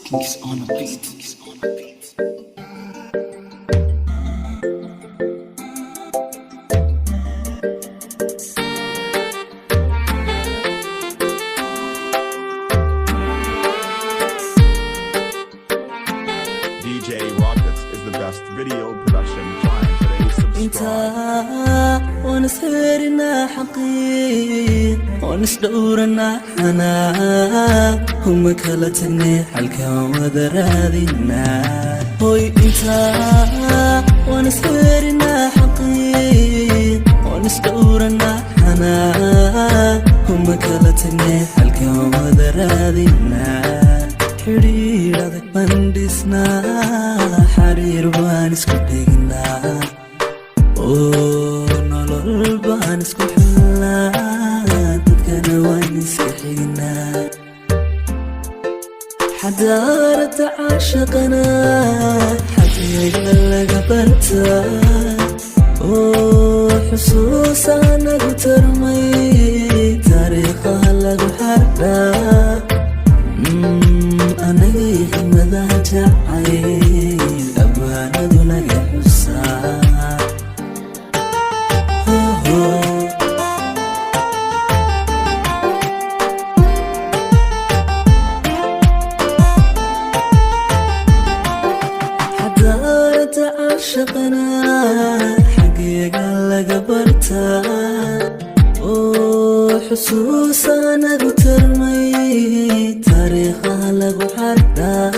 Kings on a beat. DJ Rockets is the best video production client today. Subscribe. ونسهرنا حقير ونسدورنا حنا هم كلتني حلكة وذراذينا هوي انتا ونسهرنا حقير ونسدورنا حنا هم كلتني حلكة وذراذينا حرير هذاك بندسنا حرير وانسكو ديقنا baan isku xilnaa dadkana waan iska xignaa xadaarada caashaqana xaqiiqa laga bartaa oo xusuusa nagu tarmay taariikhaha lagu xardhaa anagay ximadaha jacayl abwaanadu naga xusaa عاشقنا حقيقة لقى برتا وحسوسنا قترمي تاريخها لقو حدا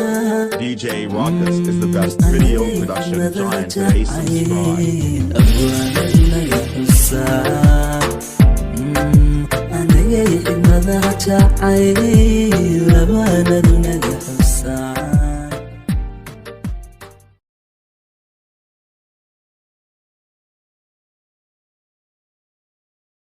DJ Rockets is the best video production client today. Subscribe. أبوانا لقى حسا أنا يحي ماذا جعيل أبوانا لقى حسا